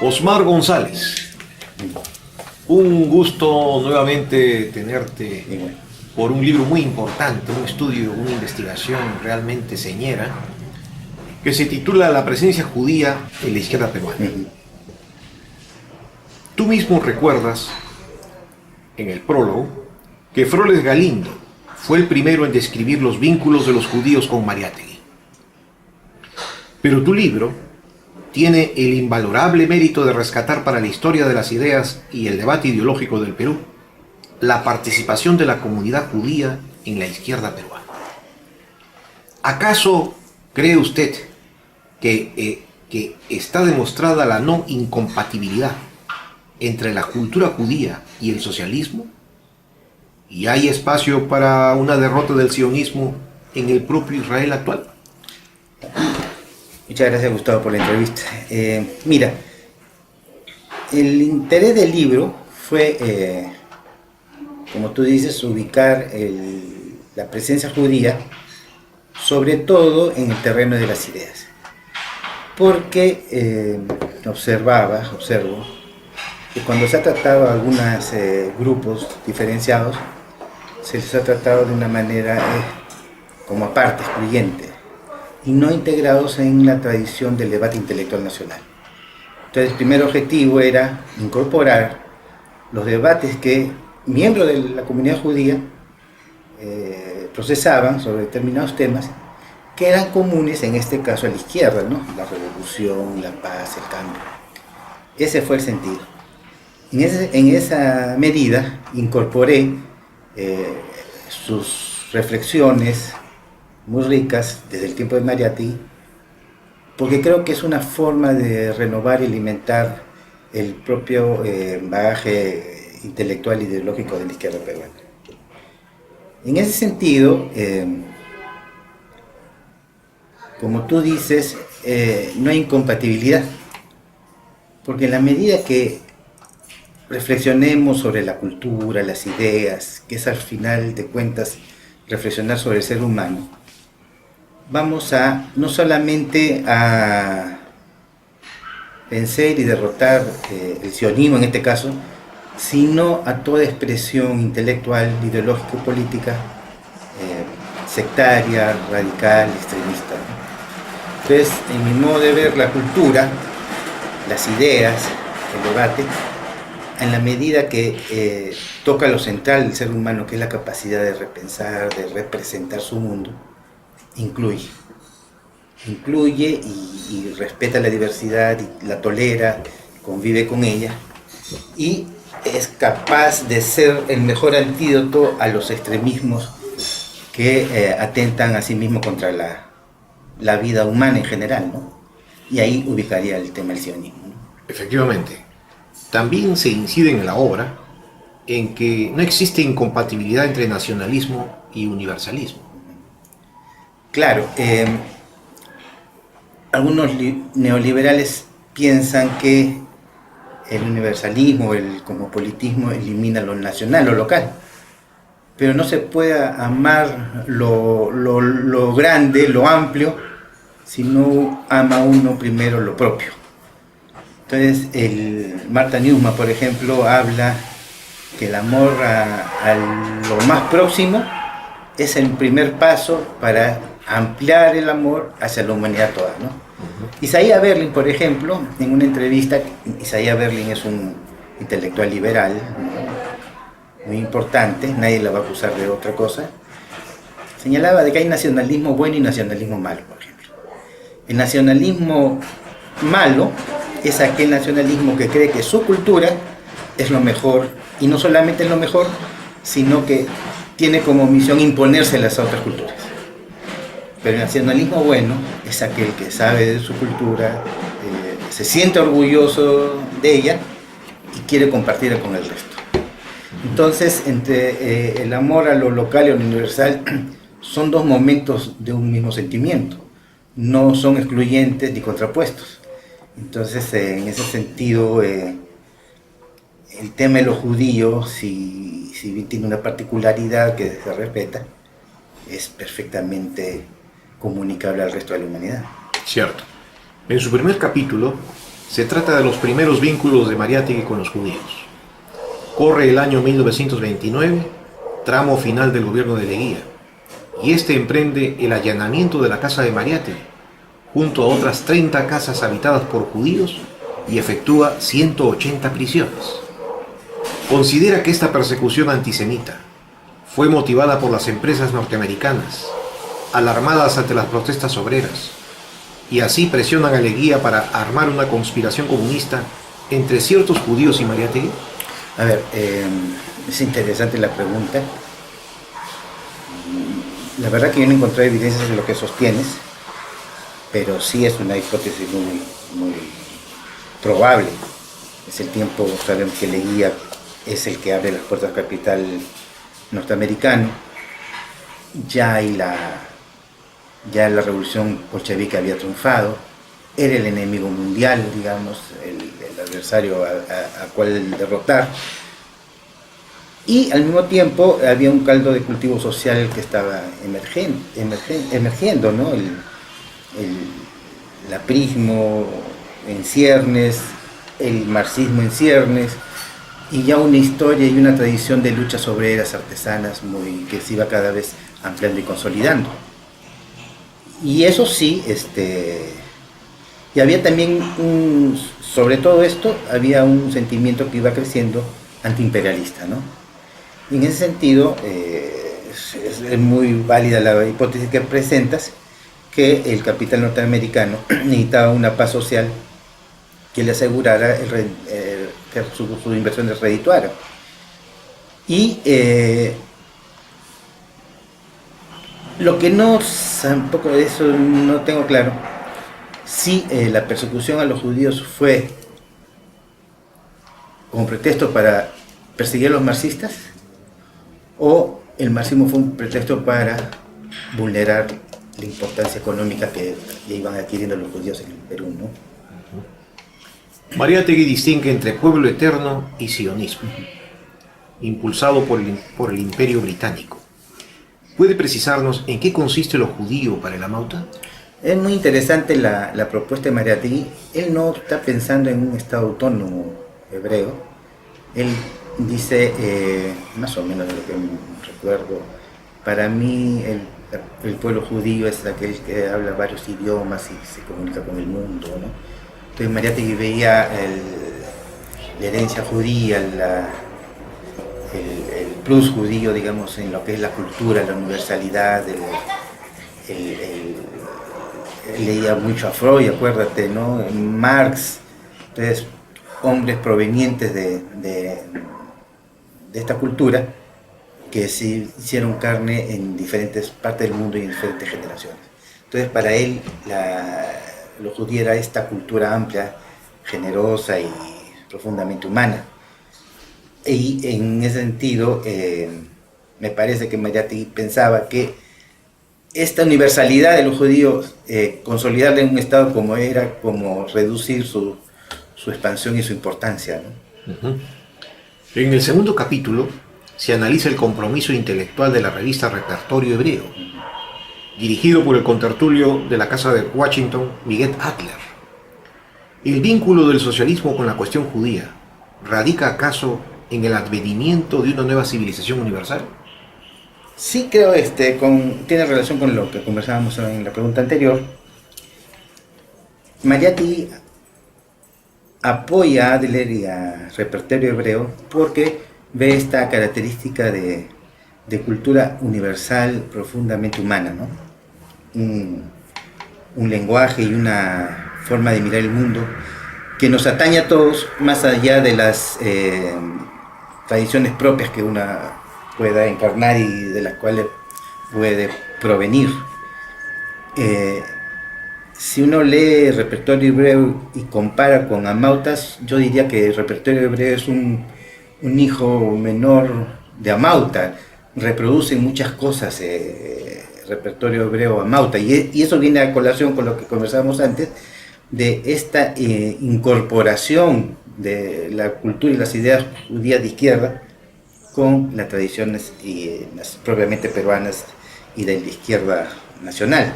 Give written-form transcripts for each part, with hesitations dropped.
Osmar González, un gusto nuevamente tenerte por un libro muy importante, un estudio, una investigación realmente señera, que se titula La presencia judía en la izquierda peruana. Tú mismo recuerdas, en el prólogo, que Froles Galindo fue el primero en describir los vínculos de los judíos con Mariátegui. Pero tu libro tiene el invalorable mérito de rescatar para la historia de las ideas y el debate ideológico del Perú la participación de la comunidad judía en la izquierda peruana. ¿Acaso cree usted que está demostrada la no incompatibilidad entre la cultura judía y el socialismo? ¿Y hay espacio para una derrota del sionismo en el propio Israel actual? Muchas gracias, Gustavo, por la entrevista. Mira, el interés del libro fue, como tú dices, ubicar la presencia judía, sobre todo en el terreno de las ideas. Porque observo, que cuando se ha tratado a algunos grupos diferenciados, se les ha tratado de una manera como aparte, excluyente, y no integrados en la tradición del debate intelectual nacional. Entonces, el primer objetivo era incorporar los debates que miembros de la comunidad judía procesaban sobre determinados temas que eran comunes, en este caso a la izquierda, ¿no? La revolución, la paz, el cambio. Ese fue el sentido. En esa medida incorporé sus reflexiones muy ricas desde el tiempo de Mariátegui, porque creo que es una forma de renovar y alimentar el propio bagaje intelectual e ideológico de la izquierda peruana. En ese sentido, como tú dices, no hay incompatibilidad, porque en la medida que reflexionemos sobre la cultura, las ideas, que es al final de cuentas reflexionar sobre el ser humano, vamos a no solamente a vencer y derrotar el sionismo en este caso, sino a toda expresión intelectual, ideológica y política sectaria, radical, extremista. Entonces, en mi modo de ver la cultura, las ideas, el debate, en la medida que toca lo central del ser humano, que es la capacidad de repensar, de representar su mundo, incluye y respeta la diversidad y la tolera, convive con ella y es capaz de ser el mejor antídoto a los extremismos que atentan a sí mismo contra la vida humana en general, ¿no? Y ahí ubicaría el tema del sionismo, ¿no? Efectivamente. También se incide en la obra en que no existe incompatibilidad entre nacionalismo y universalismo. Claro, algunos neoliberales piensan que el universalismo, el cosmopolitismo elimina lo nacional, lo local, pero no se puede amar lo grande, lo amplio, si no ama uno primero lo propio. Entonces, Martha Nussbaum, por ejemplo, habla que el amor a lo más próximo es el primer paso para ampliar el amor hacia la humanidad toda, ¿no? Isaiah Berlin, por ejemplo, en una entrevista, Isaiah Berlin es un intelectual liberal, ¿no? Muy importante, nadie la va a acusar de otra cosa, señalaba de que hay nacionalismo bueno y nacionalismo malo, por ejemplo. El nacionalismo malo es aquel nacionalismo que cree que su cultura es lo mejor, y no solamente es lo mejor, sino que tiene como misión imponérselas a otras culturas. Pero el nacionalismo bueno es aquel que sabe de su cultura, se siente orgulloso de ella y quiere compartirla con el resto. Entonces, entre el amor a lo local y a lo universal son dos momentos de un mismo sentimiento, no son excluyentes ni contrapuestos. Entonces, en ese sentido, el tema de los judíos, si bien tiene una particularidad que se respeta, es perfectamente comunicable al resto de la humanidad. Cierto. En su primer capítulo, Se trata de los primeros vínculos de Mariátegui con los judíos. Corre el año 1929, tramo final del gobierno de Leguía, y este emprende el allanamiento de la casa de Mariátegui, junto a otras 30 casas habitadas por judíos, y efectúa 180 prisiones. Considera que esta persecución antisemita fue motivada por las empresas norteamericanas, alarmadas ante las protestas obreras, y así presionan a Leguía para armar una conspiración comunista entre ciertos judíos y Mariátegui. A ver, es interesante la pregunta. La verdad que yo no encontré evidencias de lo que sostienes, pero sí es una hipótesis muy probable. Es el tiempo, sabemos que Leguía es el que abre las puertas al capital norteamericano. Ya la revolución bolchevique había triunfado, era el enemigo mundial, digamos, el adversario a cual derrotar, y al mismo tiempo había un caldo de cultivo social que estaba emergiendo, ¿no? El aprismo en ciernes, el marxismo en ciernes, y ya una historia y una tradición de luchas obreras, artesanas, que se iba cada vez ampliando y consolidando. Y eso sí, y había también, sobre todo esto, había un sentimiento que iba creciendo antiimperialista, ¿no? Y en ese sentido, es muy válida la hipótesis que presentas, que el capital norteamericano necesitaba una paz social que le asegurara que su inversión les redituara. Y lo que tampoco de eso no tengo claro, si la persecución a los judíos fue como pretexto para perseguir a los marxistas, o el marxismo fue un pretexto para vulnerar la importancia económica que ya iban adquiriendo los judíos en el Perú, ¿no? Mariátegui distingue entre pueblo eterno y sionismo, impulsado por el Imperio Británico. ¿Puede precisarnos en qué consiste lo judío para el Amauta? Es muy interesante la propuesta de Mariátegui. Él no está pensando en un Estado autónomo hebreo. Él dice, más o menos de lo que recuerdo, para mí el pueblo judío es aquel que habla varios idiomas y se comunica con el mundo, ¿no? Entonces Mariátegui veía la herencia judía, el plus judío, digamos, en lo que es la cultura, la universalidad, él leía mucho a Freud, acuérdate, ¿no? Marx. Entonces, hombres provenientes de esta cultura que se hicieron carne en diferentes partes del mundo y en diferentes generaciones. Entonces, para él, lo judío era esta cultura amplia, generosa y profundamente humana. Y en ese sentido, me parece que Mariátegui pensaba que esta universalidad de los judíos, consolidarla en un Estado como era, como reducir su expansión y su importancia, ¿no? Uh-huh. En el segundo capítulo se analiza el compromiso intelectual de la revista Repertorio Hebreo, dirigido por el contertulio de la Casa de Washington, Miguel Adler. ¿El vínculo del socialismo con la cuestión judía radica acaso en el advenimiento de una nueva civilización universal? Sí, creo tiene relación con lo que conversábamos en la pregunta anterior. Mariátegui apoya a Adler y a Repertorio Hebreo porque ve esta característica de cultura universal profundamente humana, ¿no? Un lenguaje y una forma de mirar el mundo que nos atañe a todos, más allá de las tradiciones propias que una pueda encarnar y de las cuales puede provenir. Si uno lee Repertorio Hebreo y compara con Amautas, yo diría que el Repertorio Hebreo es un hijo menor de Amauta. Reproduce muchas cosas Repertorio Hebreo Amauta, y eso viene a colación con lo que conversábamos antes, de esta incorporación de la cultura y las ideas judías de izquierda con las tradiciones las propiamente peruanas y de la izquierda nacional.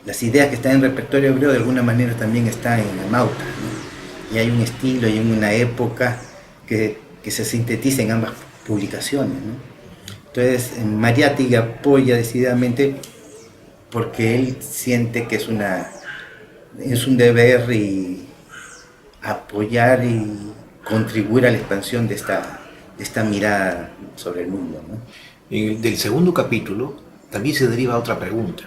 las ideas que están en el repertorio hebreo de alguna manera también están en el Mauta, ¿no? Y hay un estilo y una época que se sintetiza en ambas publicaciones, ¿no? Entonces, Mariátegui apoya decididamente porque él siente que es un deber y apoyar y contribuir a la expansión de esta mirada sobre el mundo, ¿no? Del segundo capítulo también se deriva otra pregunta.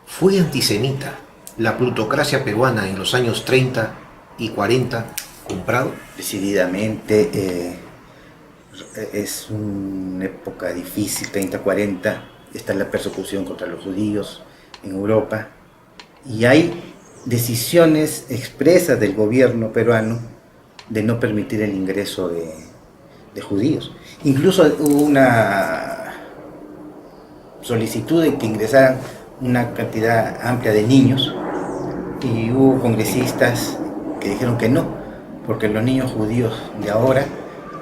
¿Fue antisemita la plutocracia peruana en los años 30 y 40 comprado? Decididamente, es una época difícil, 30-40, está la persecución contra los judíos en Europa, y hay decisiones expresas del gobierno peruano de no permitir el ingreso de judíos. Incluso hubo una solicitud de que ingresaran una cantidad amplia de niños, y hubo congresistas que dijeron que no, porque los niños judíos de ahora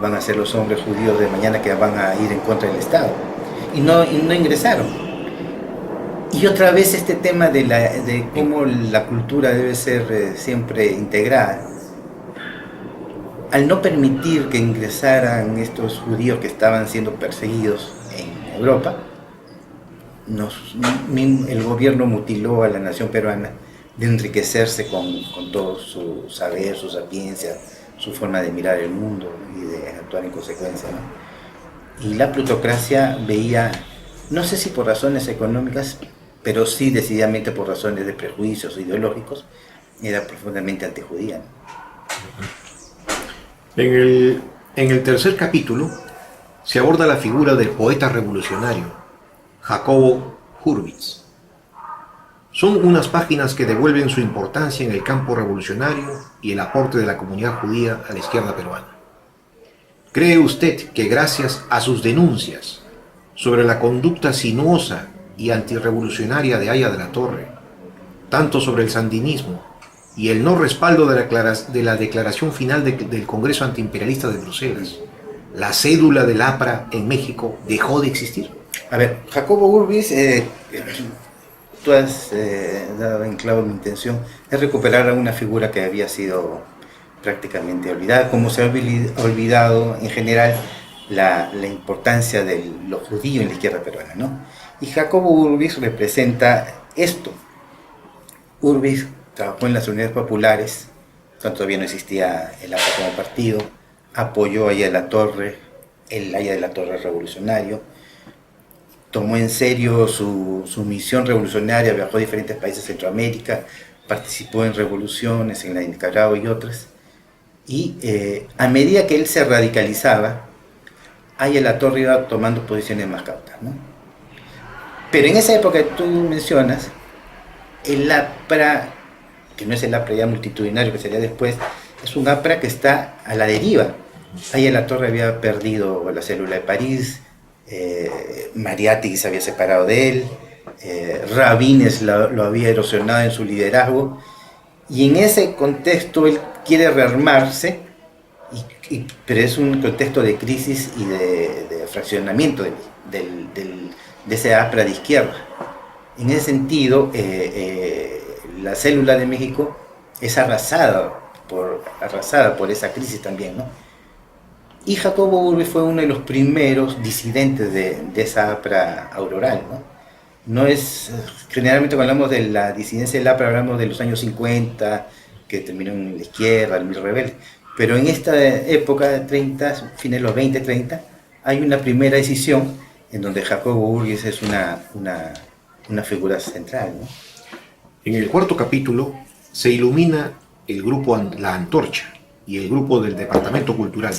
van a ser los hombres judíos de mañana que van a ir en contra del Estado, y no ingresaron. Y otra vez este tema de cómo la cultura debe ser siempre integrada. Al no permitir que ingresaran estos judíos que estaban siendo perseguidos en Europa, el gobierno mutiló a la nación peruana de enriquecerse con todo su saber, su sapiencia, su forma de mirar el mundo y de actuar en consecuencia, ¿no? Y la plutocracia veía, no sé si por razones económicas, pero sí decididamente por razones de prejuicios ideológicos, era profundamente antijudía, ¿no? En el tercer capítulo se aborda la figura del poeta revolucionario, Jacobo Hurwitz. Son unas páginas que devuelven su importancia en el campo revolucionario y el aporte de la comunidad judía a la izquierda peruana. ¿Cree usted que gracias a sus denuncias sobre la conducta sinuosa y antirrevolucionaria de Aya de la Torre, tanto sobre el sandinismo y el no respaldo de la declaración final del Congreso Antiimperialista de Bruselas, la cédula del APRA en México dejó de existir? A ver, Jacobo Hurwitz, tú has dado en clavo mi intención, es recuperar a una figura que había sido prácticamente olvidada, como se ha olvidado en general la importancia de los judíos en la izquierda peruana, ¿no? Y Jacobo Hurwitz representa esto. Hurwitz trabajó en las unidades populares, cuando todavía no existía el APRA como partido, apoyó a Aya de la Torre, el Aya de la Torre revolucionario, tomó en serio su misión revolucionaria, viajó a diferentes países de Centroamérica, participó en revoluciones en la de Nicaragua y otras, y a medida que él se radicalizaba, Aya de la Torre iba tomando posiciones más cautas, ¿no? Pero en esa época que tú mencionas, el APRA, que no es el APRA ya multitudinario que sería después, es un APRA que está a la deriva. Aya de la Torre había perdido la célula de París, Mariátegui se había separado de él, Rabines lo había erosionado en su liderazgo, y en ese contexto él quiere rearmarse, pero es un contexto de crisis y de fraccionamiento de ese APRA de izquierda. En ese sentido, la célula de México es arrasada por esa crisis también, ¿no? Y Jacobo Hurwitz fue uno de los primeros disidentes de esa APRA auroral, ¿no? No es, generalmente cuando hablamos de la disidencia del APRA hablamos de los años 50, que terminó en la izquierda, el rebelde, pero en esta época de 30, fines de los 20, 30, hay una primera decisión en donde Jacobo Hurwitz es una figura central, ¿no? En el cuarto capítulo se ilumina el grupo La Antorcha y el grupo del Departamento Cultural.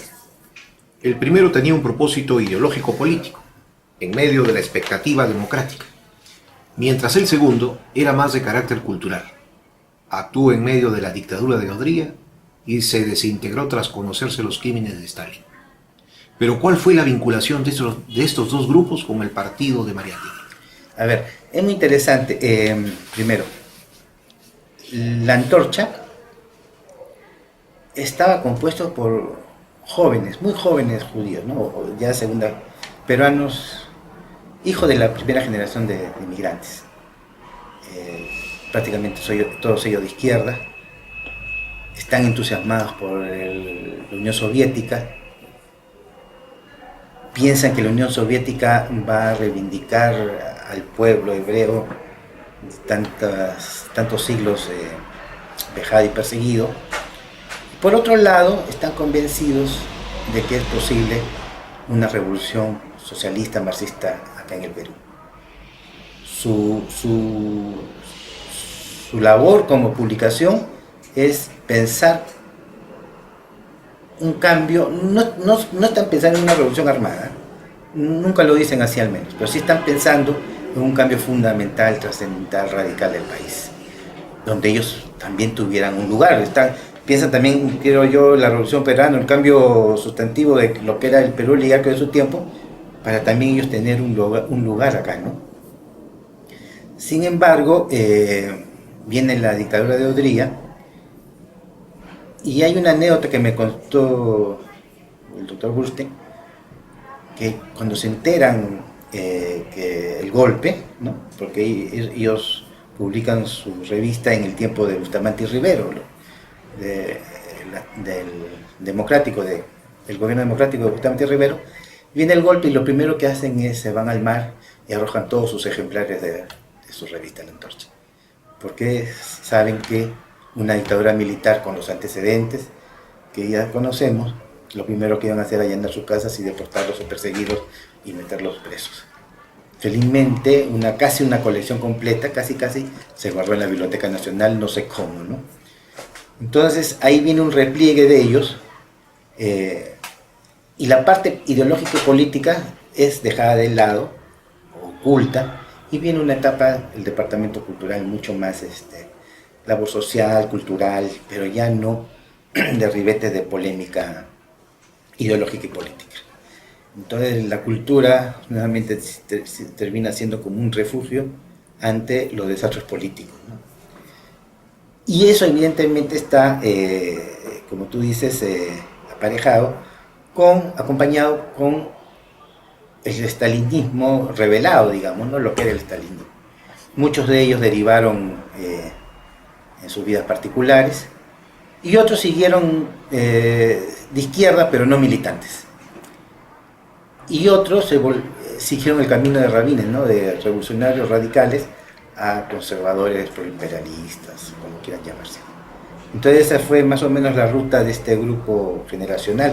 El primero tenía un propósito ideológico-político, en medio de la expectativa democrática, mientras el segundo era más de carácter cultural. Actuó en medio de la dictadura de Odría y se desintegró tras conocerse los crímenes de Stalin. Pero ¿cuál fue la vinculación de estos dos grupos con el partido de Mariátegui? A ver, es muy interesante. Primero, la Antorcha estaba compuesto por jóvenes, muy jóvenes judíos, ¿no? Ya peruanos, hijos de la primera generación de inmigrantes. prácticamente todos ellos de izquierda, están entusiasmados por la Unión Soviética, piensan que la Unión Soviética va a reivindicar al pueblo hebreo tantos siglos vejado y perseguido. Por otro lado, están convencidos de que es posible una revolución socialista marxista acá en el Perú. Su labor como publicación es pensar un cambio, no están pensando en una revolución armada, nunca lo dicen así al menos, pero sí están pensando en un cambio fundamental, trascendental, radical del país, donde ellos también tuvieran un lugar. Piensan también, creo yo, la revolución peruana, el cambio sustantivo de lo que era el Perú oligarca de su tiempo, para también ellos tener un lugar acá, ¿no? Sin embargo, viene la dictadura de Odría, y hay una anécdota que me contó el doctor Burstein, que cuando se enteran que el golpe, ¿no? Porque ellos publican su revista en el tiempo de Bustamante y Rivero, del gobierno democrático de Bustamante y Rivero, viene el golpe y lo primero que hacen es se van al mar y arrojan todos sus ejemplares de su revista La Antorcha, porque saben que una dictadura militar con los antecedentes que ya conocemos, lo primero que iban a hacer era allanar sus casas y deportarlos o perseguirlos y meterlos presos. Felizmente, casi una colección completa, casi se guardó en la Biblioteca Nacional, no sé cómo, ¿no? Entonces ahí viene un repliegue de ellos, y la parte ideológica y política es dejada de lado, oculta, y viene una etapa, el departamento cultural, mucho más labor social, cultural, pero ya no de ribetes de polémica ideológica y política. Entonces la cultura nuevamente termina siendo como un refugio ante los desastres políticos, ¿no? Y eso evidentemente está, como tú dices, acompañado con el estalinismo revelado, digamos, ¿no? Lo que era el estalinismo. Muchos de ellos derivaron en sus vidas particulares, y otros siguieron de izquierda, pero no militantes. Y otros siguieron el camino de Rabines, ¿no? De revolucionarios radicales a conservadores proimperialistas, como quieran llamarse. Entonces esa fue más o menos la ruta de este grupo generacional.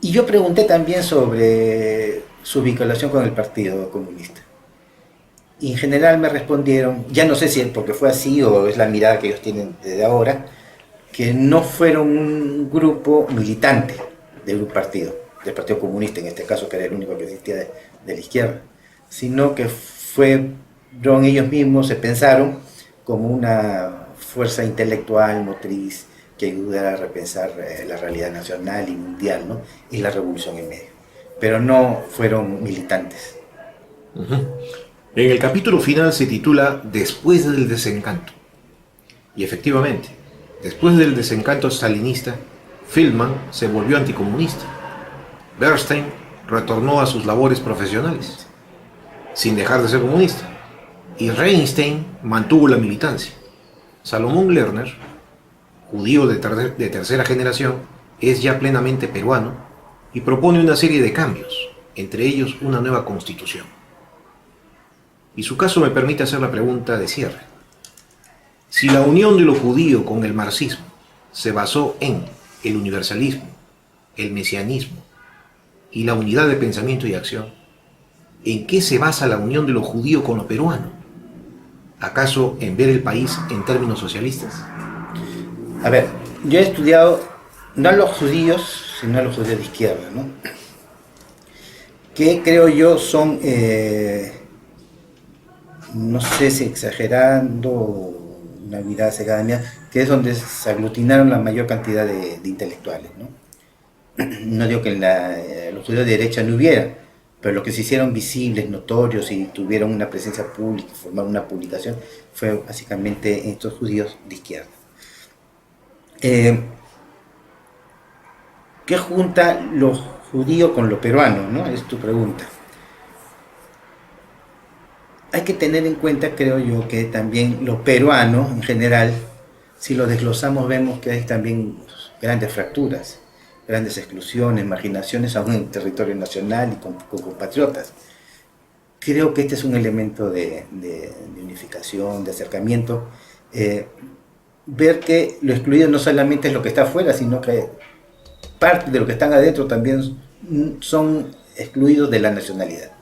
Y yo pregunté también sobre su vinculación con el Partido Comunista. Y en general me respondieron, ya no sé si es porque fue así o es la mirada que ellos tienen desde ahora, que no fueron un grupo militante de un partido, del Partido Comunista en este caso, que era el único que existía de la izquierda, sino que fueron ellos mismos, se pensaron como una fuerza intelectual, motriz, que ayudara a repensar la realidad nacional y mundial, ¿no? Y la revolución en medio. Pero no fueron militantes. Uh-huh. En el capítulo final se titula Después del desencanto. Y efectivamente, después del desencanto stalinista, Feldman se volvió anticomunista. Bernstein retornó a sus labores profesionales, sin dejar de ser comunista. Y Reinstein mantuvo la militancia. Salomón Lerner, judío de tercera generación, es ya plenamente peruano y propone una serie de cambios, entre ellos una nueva constitución. Y su caso me permite hacer la pregunta de cierre. Si la unión de lo judío con el marxismo se basó en el universalismo, el mesianismo y la unidad de pensamiento y acción, ¿en qué se basa la unión de lo judío con lo peruano? ¿Acaso en ver el país en términos socialistas? A ver, yo he estudiado no a los judíos, sino a los judíos de izquierda, ¿no? Que creo yo son, no sé si exagerando, una mirada cegada mía, que es donde se aglutinaron la mayor cantidad de intelectuales, ¿no? No digo que en los judíos de derecha no hubiera, pero los que se hicieron visibles, notorios y tuvieron una presencia pública, formaron una publicación, fue básicamente estos judíos de izquierda. ¿Qué junta lo judío con lo peruano, no? Es tu pregunta. hay que tener en cuenta, creo yo, que también lo peruano en general, si lo desglosamos, vemos que hay también grandes fracturas, grandes exclusiones, marginaciones aún en territorio nacional y con compatriotas. Creo que este es un elemento de unificación, de acercamiento. Ver que lo excluido no solamente es lo que está afuera, sino que parte de lo que están adentro también son excluidos de la nacionalidad.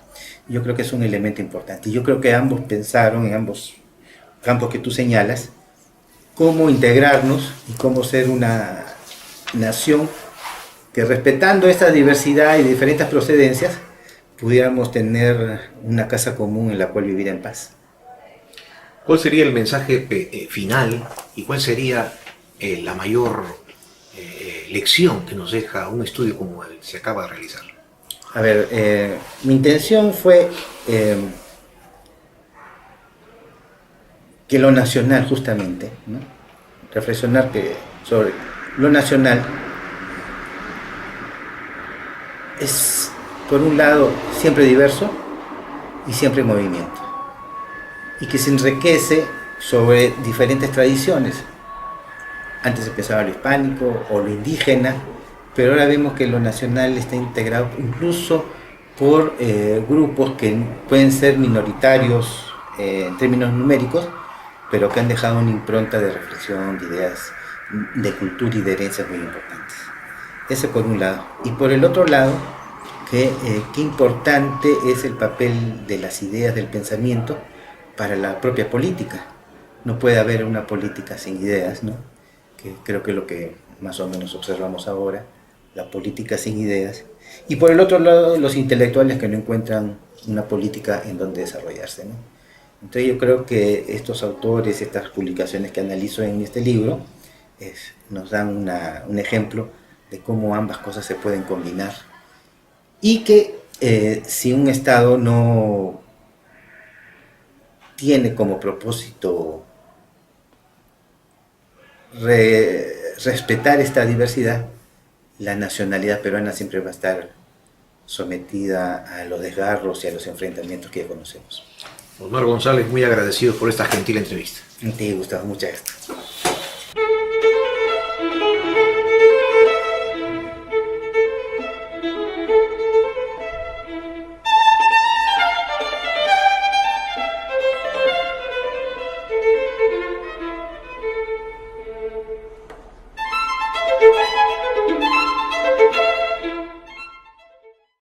Yo creo que es un elemento importante. Yo creo que ambos pensaron, en ambos campos que tú señalas, cómo integrarnos y cómo ser una nación que, respetando esta diversidad y diferentes procedencias, pudiéramos tener una casa común en la cual vivir en paz. ¿Cuál sería el mensaje final y cuál sería la mayor lección que nos deja un estudio como el que se acaba de realizar? A ver, mi intención fue que lo nacional, justamente, ¿no? Reflexionar sobre lo nacional es, por un lado, siempre diverso y siempre en movimiento, y que se enriquece sobre diferentes tradiciones. Antes se pensaba lo hispánico o lo indígena, pero ahora vemos que lo nacional está integrado incluso por grupos que pueden ser minoritarios en términos numéricos, pero que han dejado una impronta de reflexión, de ideas, de cultura y de herencias muy importantes. Ese por un lado. Y por el otro lado, qué importante es el papel de las ideas, del pensamiento, para la propia política. No puede haber una política sin ideas, ¿no? Que creo que es lo que más o menos observamos ahora, la política sin ideas. Y por el otro lado, los intelectuales que no encuentran una política en donde desarrollarse, ¿no? Entonces yo creo que estos autores, estas publicaciones que analizo en este libro, nos dan un ejemplo de cómo ambas cosas se pueden combinar. Y que si un Estado no tiene como propósito respetar esta diversidad, la nacionalidad peruana siempre va a estar sometida a los desgarros y a los enfrentamientos que ya conocemos. Osmar González, muy agradecido por esta gentil entrevista. Te gustaba mucho esto.